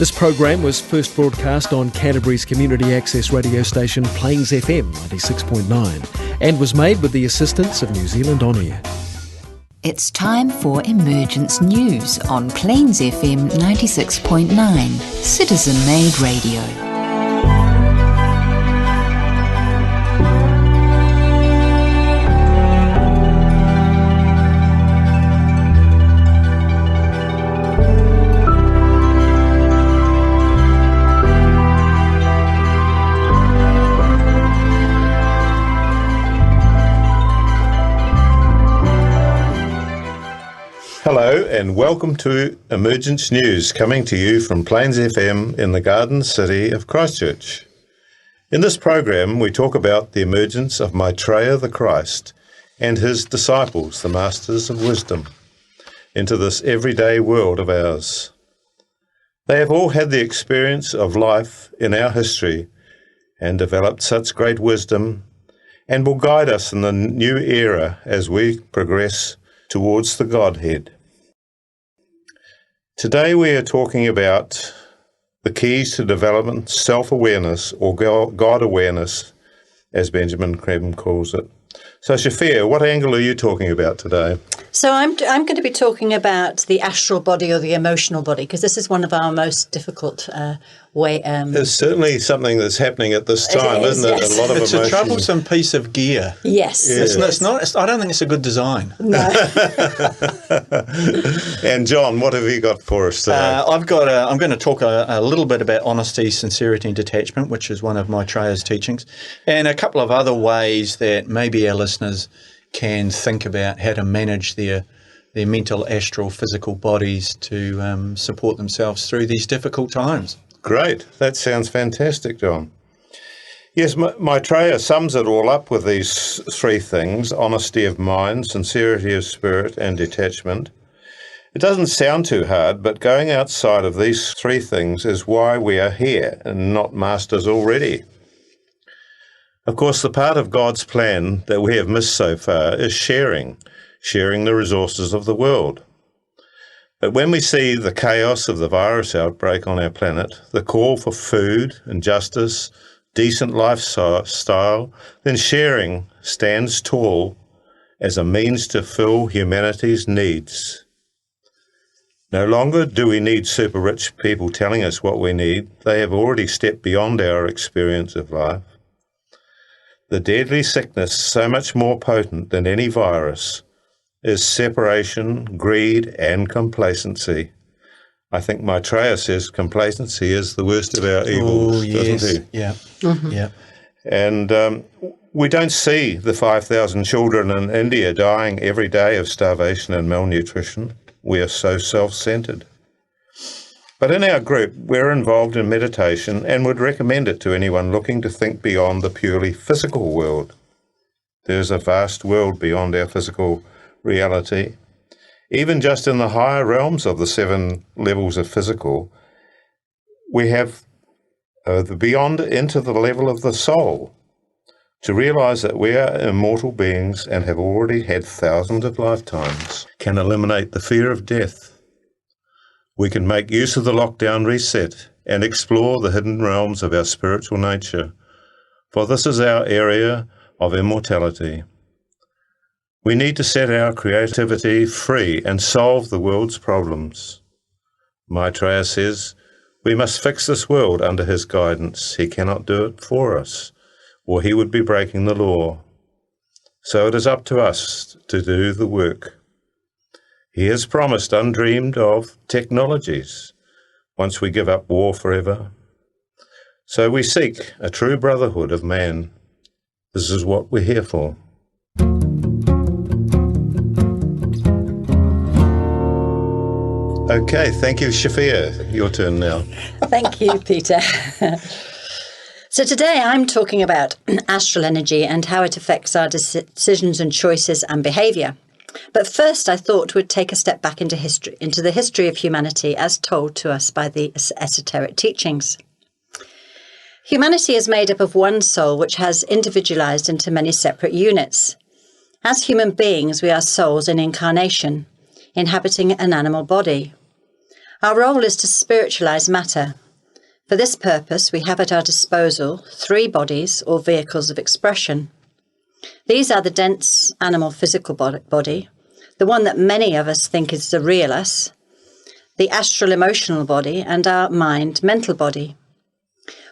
This program was first broadcast on Canterbury's community access radio station Plains FM 96.9 and was made with the assistance of New Zealand On Air. It's time for Emergence News on Plains FM 96.9, citizen-made radio. Hello and welcome to Emergence News, coming to you from Plains FM in the Garden City of Christchurch. In this program we talk about the emergence of Maitreya the Christ and his disciples, the Masters of Wisdom, into this everyday world of ours. They have all had the experience of life in our history and developed such great wisdom and will guide us in the new era as we progress towards the Godhead. Today we are talking about the keys to development, self-awareness, or God awareness, as Benjamin Crabbe calls it. So, Shafia, what angle are you talking about today? So I'm going to be talking about the astral body or the emotional body, because this is one of our most difficult It's certainly something that's happening at this time, isn't it? Yes. A lot of It's emotion. a troublesome piece of gear. Yes. It's not. I don't think it's a good design. No. And John, what have you got for us today? I'm going to talk a little bit about honesty, sincerity and detachment, which is one of Maitreya's teachings, and a couple of other ways that maybe our listeners can think about how to manage their mental, astral, physical bodies to support themselves through these difficult times. Great. That sounds fantastic, John. Yes, Maitreya sums it all up with these three things: honesty of mind, sincerity of spirit, and detachment. It doesn't sound too hard, but going outside of these three things is why we are here and not masters already. Of course, the part of God's plan that we have missed so far is sharing the resources of the world. But when we see the chaos of the virus outbreak on our planet, the call for food and justice, decent lifestyle, then sharing stands tall as a means to fill humanity's needs. No longer do we need super rich people telling us what we need. They have already stepped beyond our experience of life. The deadly sickness, so much more potent than any virus, is separation, greed, and complacency. I think Maitreya says complacency is the worst of our evils, doesn't he? Yeah. Mm-hmm. Yeah. And we don't see the 5,000 children in India dying every day of starvation and malnutrition. We are so self-centered. But in our group, we're involved in meditation and would recommend it to anyone looking to think beyond the purely physical world. There's a vast world beyond our physical reality. Even just in the higher realms of the 7 levels of physical, we have the beyond into the level of the soul, to realize that we are immortal beings and have already had thousands of lifetimes, can eliminate the fear of death. We can make use of the lockdown reset and explore the hidden realms of our spiritual nature, for this is our area of immortality. We need to set our creativity free and solve the world's problems. Maitreya says, we must fix this world under his guidance. He cannot do it for us, or he would be breaking the law. So it is up to us to do the work. He has promised undreamed of technologies once we give up war forever. So we seek a true brotherhood of man. This is what we're here for. Okay, thank you, Shafia. Your turn now. Thank you, Peter. So today I'm talking about astral energy and how it affects our decisions and choices and behaviour. But first I thought we'd take a step back into history, into the history of humanity as told to us by the esoteric teachings. Humanity is made up of one soul which has individualized into many separate units. As human beings, we are souls in incarnation, inhabiting an animal body. Our role is to spiritualize matter. For this purpose, we have at our disposal 3 bodies or vehicles of expression. These are the dense animal physical body, the one that many of us think is the real us, the astral emotional body, and our mind mental body.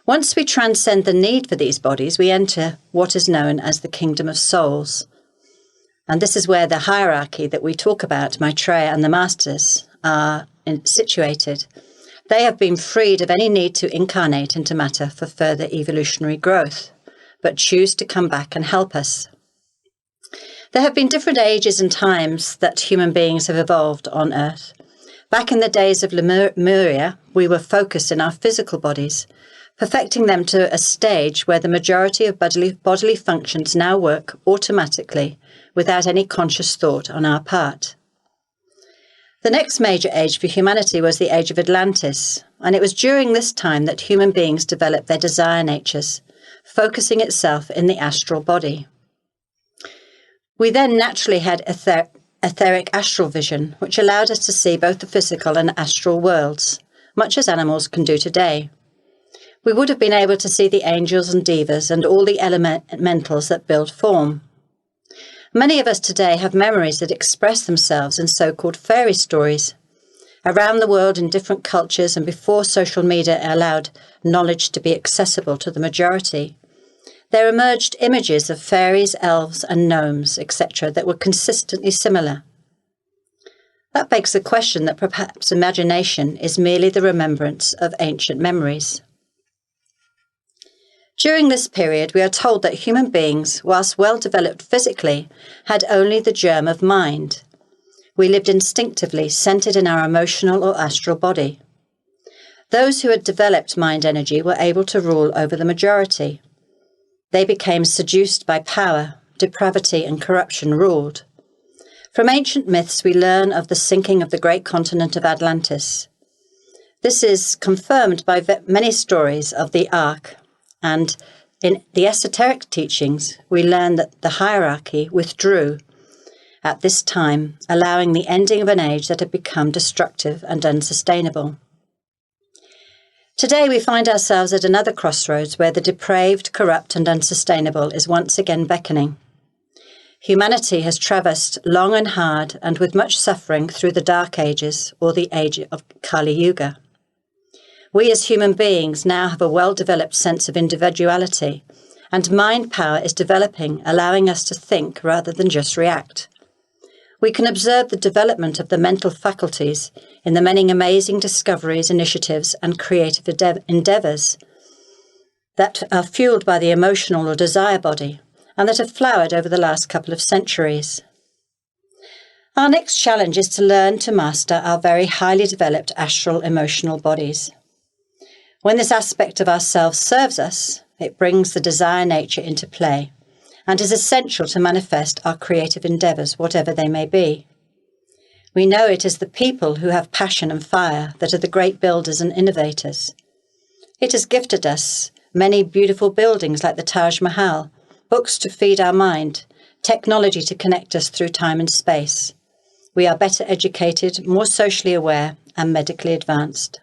Once we transcend the need for these bodies, we enter what is known as the kingdom of souls. And this is where the hierarchy that we talk about, Maitreya and the masters, are situated. They have been freed of any need to incarnate into matter for further evolutionary growth, but choose to come back and help us. There have been different ages and times that human beings have evolved on Earth. Back in the days of Lemuria, we were focused in our physical bodies, perfecting them to a stage where the majority of bodily functions now work automatically without any conscious thought on our part. The next major age for humanity was the age of Atlantis, and it was during this time that human beings developed their desire natures, focusing itself in the astral body. We then naturally had etheric astral vision, which allowed us to see both the physical and astral worlds, much as animals can do today. We would have been able to see the angels and devas and all the elementals that build form. Many of us today have memories that express themselves in so-called fairy stories. Around the world in different cultures and before social media allowed knowledge to be accessible to the majority, there emerged images of fairies, elves and gnomes, etc. that were consistently similar. That begs the question that perhaps imagination is merely the remembrance of ancient memories. During this period, we are told that human beings, whilst well developed physically, had only the germ of mind. We lived instinctively, centered in our emotional or astral body. Those who had developed mind energy were able to rule over the majority. They became seduced by power, depravity and corruption ruled. From ancient myths, we learn of the sinking of the great continent of Atlantis. This is confirmed by many stories of the Ark. And in the esoteric teachings, we learn that the hierarchy withdrew at this time, allowing the ending of an age that had become destructive and unsustainable. Today, we find ourselves at another crossroads where the depraved, corrupt, and unsustainable is once again beckoning. Humanity has traversed long and hard and with much suffering through the Dark Ages or the age of Kali Yuga. We as human beings now have a well-developed sense of individuality, and mind power is developing, allowing us to think rather than just react. We can observe the development of the mental faculties in the many amazing discoveries, initiatives, and creative endeavours that are fueled by the emotional or desire body, and that have flowered over the last couple of centuries. Our next challenge is to learn to master our very highly developed astral emotional bodies. When this aspect of ourselves serves us, it brings the desire nature into play and is essential to manifest our creative endeavours, whatever they may be. We know it is the people who have passion and fire that are the great builders and innovators. It has gifted us many beautiful buildings like the Taj Mahal, books to feed our mind, technology to connect us through time and space. We are better educated, more socially aware, and medically advanced.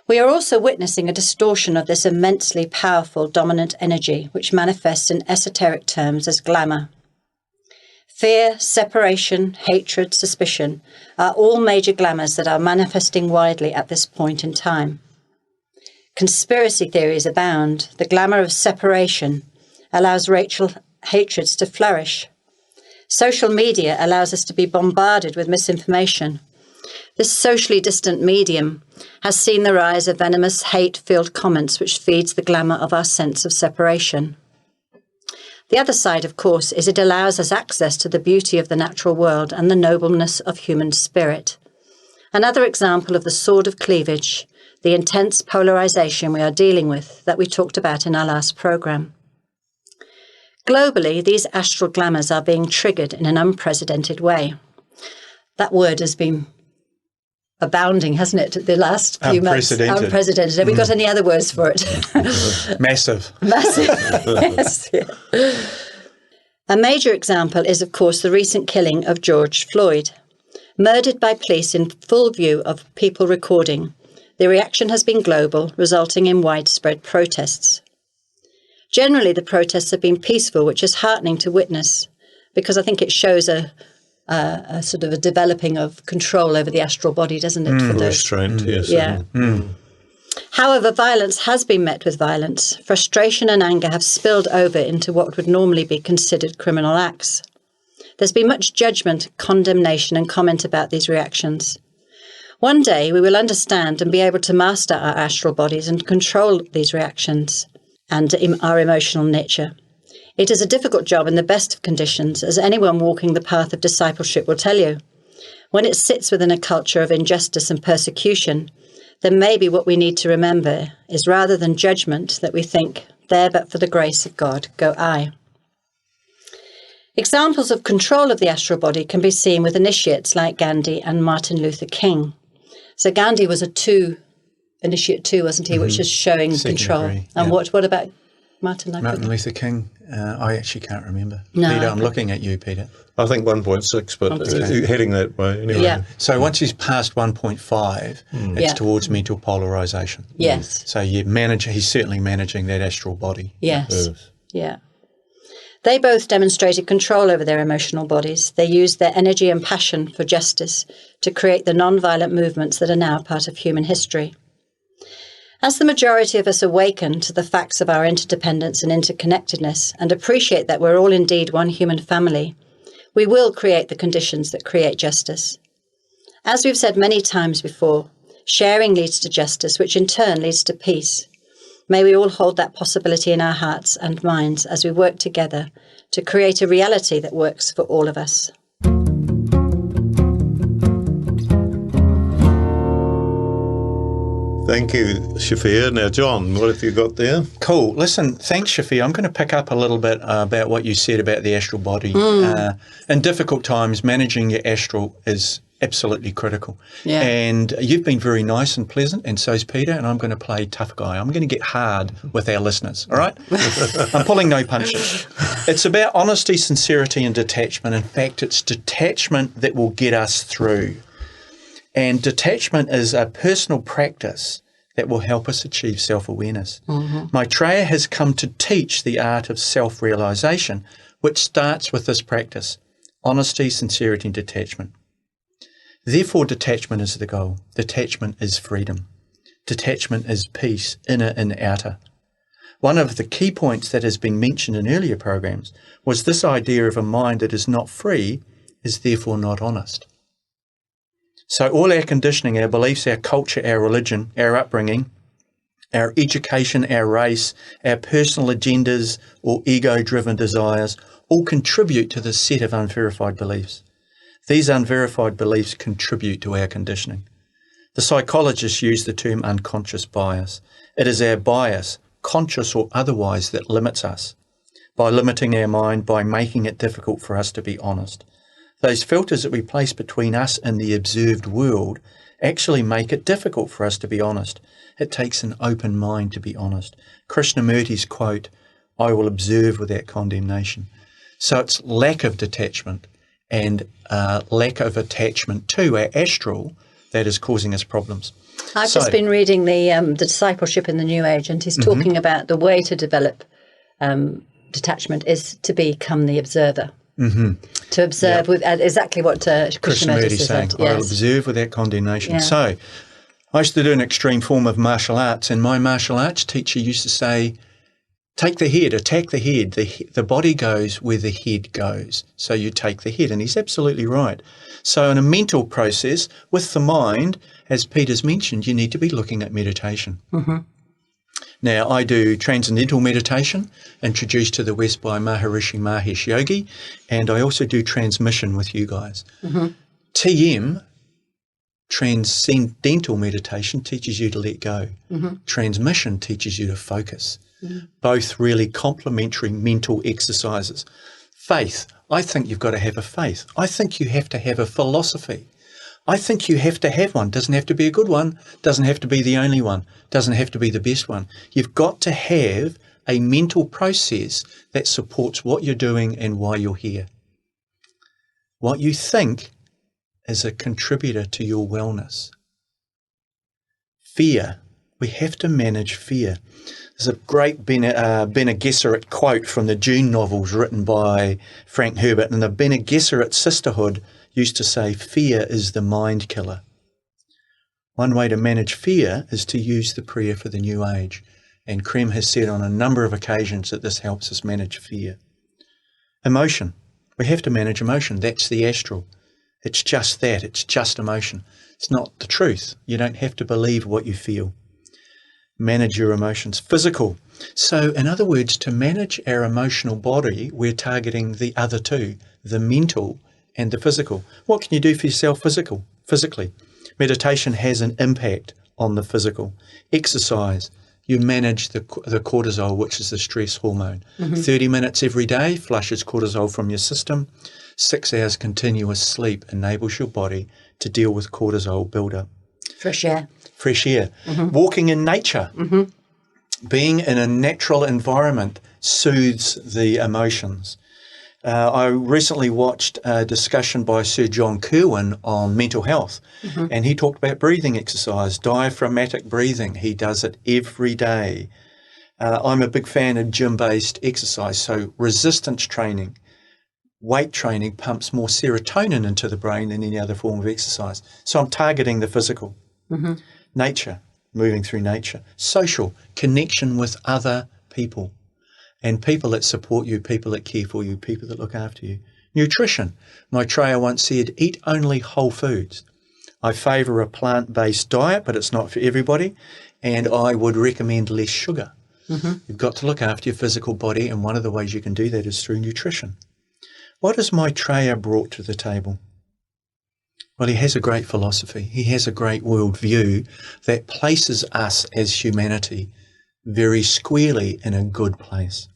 We are also witnessing a distortion of this immensely powerful dominant energy, which manifests in esoteric terms as glamour. Fear, separation, hatred, suspicion are all major glamours that are manifesting widely at this point in time. Conspiracy theories abound. The glamour of separation allows racial hatreds to flourish. Social media allows us to be bombarded with misinformation. This socially distant medium has seen the rise of venomous, hate-filled comments which feeds the glamour of our sense of separation. The other side, of course, is it allows us access to the beauty of the natural world and the nobleness of human spirit. Another example of the sword of cleavage, the intense polarization we are dealing with that we talked about in our last programme. Globally, these astral glamours are being triggered in an unprecedented way. That word has been abounding, hasn't it, the last few months? Unprecedented. Have we got any other words for it? Massive. Yes. A major example is, of course, the recent killing of George Floyd. Murdered by police in full view of people recording. The reaction has been global, resulting in widespread protests. Generally, the protests have been peaceful, which is heartening to witness, because I think it shows a sort of a developing of control over the astral body, doesn't it? For those? Restraint, yes. Yeah. However, violence has been met with violence. Frustration and anger have spilled over into what would normally be considered criminal acts. There's been much judgment, condemnation, and comment about these reactions. One day we will understand and be able to master our astral bodies and control these reactions and our emotional nature. It is a difficult job in the best of conditions, as anyone walking the path of discipleship will tell you. When it sits within a culture of injustice and persecution, then maybe what we need to remember is, rather than judgment, that we think, there but for the grace of God, go I. Examples of control of the astral body can be seen with initiates like Gandhi and Martin Luther King. So Gandhi was initiate 2, wasn't he, which is showing Second control. degree, And yeah. what about Martin Luther King? Martin Luther King, I actually can't remember. No, Peter, I I'm can't. looking at you, Peter. I think 1.6, but Okay. heading that way anyway. Yeah. So once he's past 1.5, it's Yeah. towards mental polarisation. Yes. So he's certainly managing that astral body. Yes. Yeah. They both demonstrated control over their emotional bodies. They used their energy and passion for justice to create the non-violent movements that are now part of human history. As the majority of us awaken to the facts of our interdependence and interconnectedness and appreciate that we're all indeed one human family, we will create the conditions that create justice. As we've said many times before, sharing leads to justice, which in turn leads to peace. May we all hold that possibility in our hearts and minds as we work together to create a reality that works for all of us. Thank you, Shafia. Now, John, what have you got there? Cool. Listen, thanks, Shafia. I'm going to pick up a little bit about what you said about the astral body. In difficult times, managing your astral is absolutely critical. Yeah. And you've been very nice and pleasant, and so's Peter, and I'm going to play tough guy. I'm going to get hard with our listeners, all right? I'm pulling no punches. It's about honesty, sincerity, and detachment. In fact, it's detachment that will get us through. And detachment is a personal practice that will help us achieve self-awareness. Maitreya has come to teach the art of self-realization, which starts with this practice: honesty, sincerity, and detachment. Therefore, detachment is the goal. Detachment is freedom. Detachment is peace, inner and outer. One of the key points that has been mentioned in earlier programs was this idea of a mind that is not free is therefore not honest. So all our conditioning, our beliefs, our culture, our religion, our upbringing, our education, our race, our personal agendas or ego-driven desires all contribute to this set of unverified beliefs. These unverified beliefs contribute to our conditioning. The psychologists use the term unconscious bias. It is our bias, conscious or otherwise, that limits us. By limiting our mind, by making it difficult for us to be honest. Those filters that we place between us and the observed world actually make it difficult for us to be honest. It takes an open mind to be honest. Krishnamurti's quote, "I will observe without condemnation." So it's lack of detachment and lack of attachment to our astral that is causing us problems. I've just been reading the Discipleship in the New Age, and he's talking about the way to develop detachment is to become the observer. To observe with exactly what Krishnamurti saying, said. I'll observe without condemnation. Yeah. So I used to do an extreme form of martial arts, and my martial arts teacher used to say, take the head, attack the head. The body goes where the head goes. So you take the head, and he's absolutely right. So in a mental process with the mind, as Peter's mentioned, you need to be looking at meditation. Now, I do transcendental meditation, introduced to the West by Maharishi Mahesh Yogi, and I also do transmission with you guys. TM, transcendental meditation, teaches you to let go. Transmission teaches you to focus. Both really complementary mental exercises. Faith, I think you've got to have a faith. I think you have to have a philosophy. I think you have to have one. Doesn't have to be a good one. Doesn't have to be the only one. Doesn't have to be the best one. You've got to have a mental process that supports what you're doing and why you're here. What you think is a contributor to your wellness. Fear. We have to manage fear. There's a great Bene Gesserit quote from the June novels written by Frank Herbert, and the Bene Gesserit sisterhood used to say, fear is the mind killer. One way to manage fear is to use the prayer for the new age, and Krem has said on a number of occasions that this helps us manage fear. Emotion. We have to manage emotion. That's the astral. It's just that. It's just emotion. It's not the truth. You don't have to believe what you feel. Manage your emotions. Physical. So, in other words, to manage our emotional body, we're targeting the other two, the mental and the physical. What can you do for yourself physically? Meditation has an impact on the physical. Exercise. You manage the cortisol, which is the stress hormone. 30 minutes every day flushes cortisol from your system. 6 hours continuous sleep enables your body to deal with cortisol buildup. Fresh air. Walking in nature. Being in a natural environment soothes the emotions. I recently watched a discussion by Sir John Kirwan on mental health, and he talked about breathing exercise, diaphragmatic breathing. He does it every day. I'm a big fan of gym-based exercise, so resistance training, weight training pumps more serotonin into the brain than any other form of exercise. So I'm targeting the physical. Nature, moving through nature. Social, connection with other people. And people that support you, people that care for you, people that look after you. Nutrition. Maitreya once said, eat only whole foods. I favour a plant-based diet, but it's not for everybody. And I would recommend less sugar. You've got to look after your physical body, and one of the ways you can do that is through nutrition. What has Maitreya brought to the table? Well, he has a great philosophy. He has a great worldview that places us as humanity very squarely in a good place.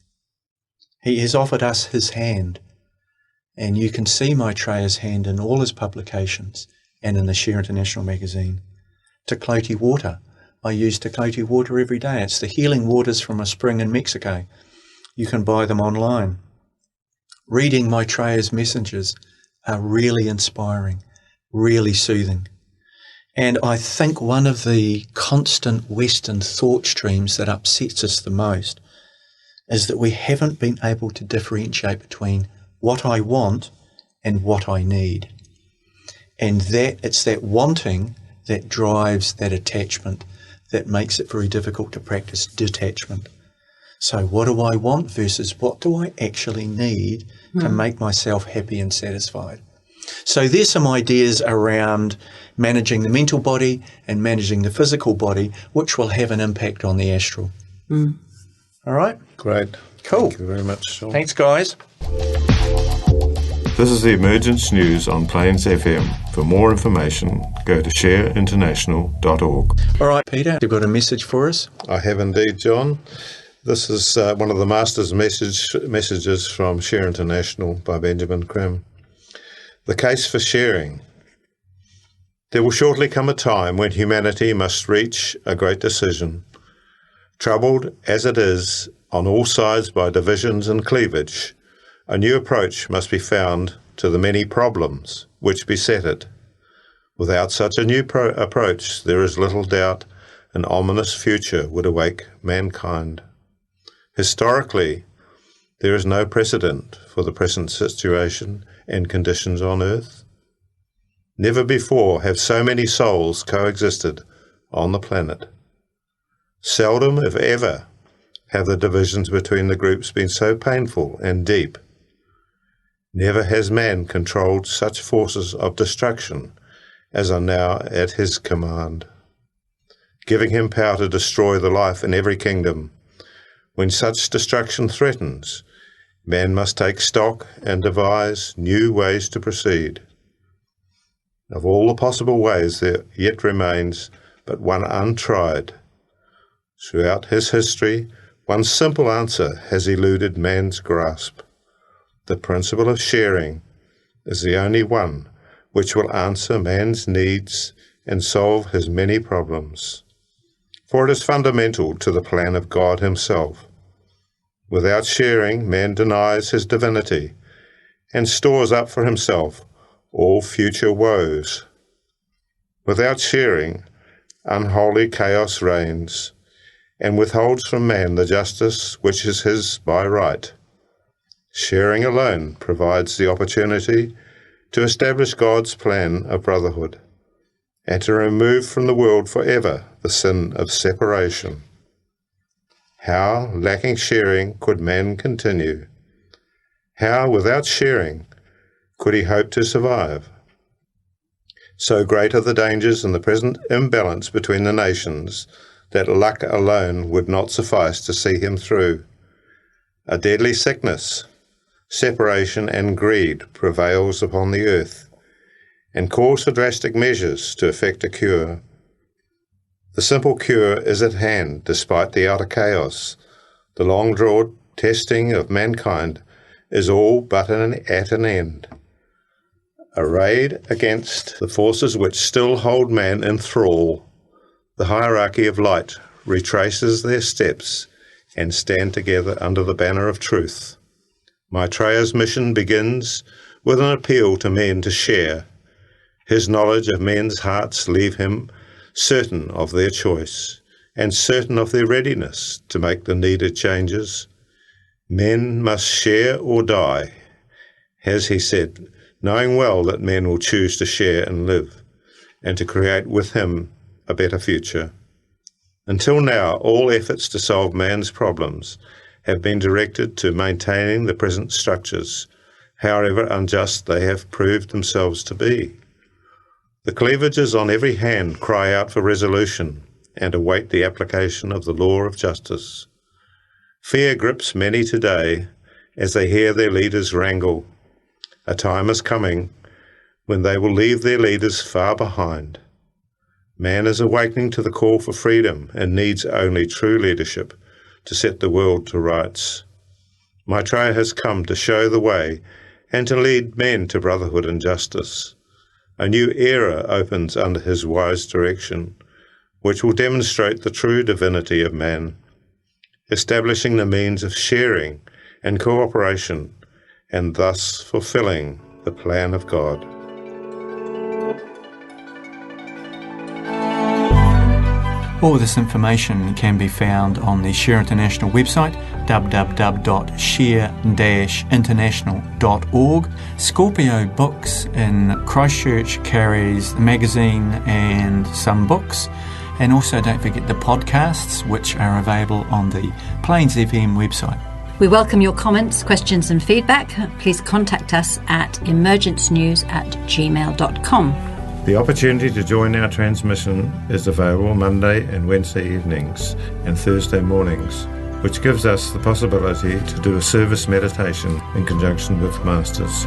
He has offered us his hand, and you can see Maitreya's hand in all his publications and in the Share International magazine. Takloti water. I use Takloti water every day. It's the healing waters from a spring in Mexico. You can buy them online. Reading Maitreya's messages are really inspiring, really soothing. And I think one of the constant Western thought streams that upsets us the most is that we haven't been able to differentiate between what I want and what I need. And that it's that wanting that drives that attachment that makes it very difficult to practice detachment. So what do I want versus what do I actually need to make myself happy and satisfied? So there's some ideas around managing the mental body and managing the physical body, which will have an impact on the astral. All right? Great. Cool. Thank you very much, Sean. Thanks, guys. This is the Emergence News on Plains FM. For more information, go to shareinternational.org. All right, Peter, you've got a message for us? I have indeed, John. This is one of the Master's messages from Share International by Benjamin Krem. The case for sharing. There will shortly come a time when humanity must reach a great decision. Troubled as it is on all sides by divisions and cleavage, a new approach must be found to the many problems which beset it. Without such a new approach, there is little doubt an ominous future would await mankind. Historically, there is no precedent for the present situation and conditions on earth. Never before have so many souls coexisted on the planet. Seldom, if ever, have the divisions between the groups been so painful and deep. Never has man controlled such forces of destruction as are now at his command, giving him power to destroy the life in every kingdom. When such destruction threatens, man must take stock and devise new ways to proceed. Of all the possible ways, there yet remains but one untried. Throughout his history, one simple answer has eluded man's grasp. The principle of sharing is the only one which will answer man's needs and solve his many problems. For it is fundamental to the plan of God himself. Without sharing, man denies his divinity and stores up for himself all future woes. Without sharing, unholy chaos reigns, and withholds from man the justice which is his by right. Sharing alone provides the opportunity to establish God's plan of brotherhood, and to remove from the world forever the sin of separation. How, lacking sharing, could man continue? How, without sharing, could he hope to survive? So great are the dangers in the present imbalance between the nations that luck alone would not suffice to see him through. A deadly sickness, separation and greed prevails upon the earth, and calls for drastic measures to effect a cure. The simple cure is at hand despite the outer chaos. The long-drawn testing of mankind is all but at an end. A raid against the forces which still hold man in thrall. The hierarchy of light retraces their steps and stand together under the banner of truth. Maitreya's mission begins with an appeal to men to share. His knowledge of men's hearts leave him certain of their choice and certain of their readiness to make the needed changes. Men must share or die, as he said, knowing well that men will choose to share and live, and to create with him a better future. Until now, all efforts to solve man's problems have been directed to maintaining the present structures, however unjust they have proved themselves to be. The cleavages on every hand cry out for resolution and await the application of the law of justice. Fear grips many today as they hear their leaders wrangle. A time is coming when they will leave their leaders far behind. Man is awakening to the call for freedom and needs only true leadership to set the world to rights. Maitreya has come to show the way and to lead men to brotherhood and justice. A new era opens under his wise direction, which will demonstrate the true divinity of man, establishing the means of sharing and cooperation, and thus fulfilling the plan of God. All this information can be found on the Share International website, www.share-international.org. Scorpio Books in Christchurch carries the magazine and some books. And also don't forget the podcasts, which are available on the Plains FM website. We welcome your comments, questions and feedback. Please contact us at emergencenews@gmail.com. The opportunity to join our transmission is available Monday and Wednesday evenings and Thursday mornings, which gives us the possibility to do a service meditation in conjunction with Masters.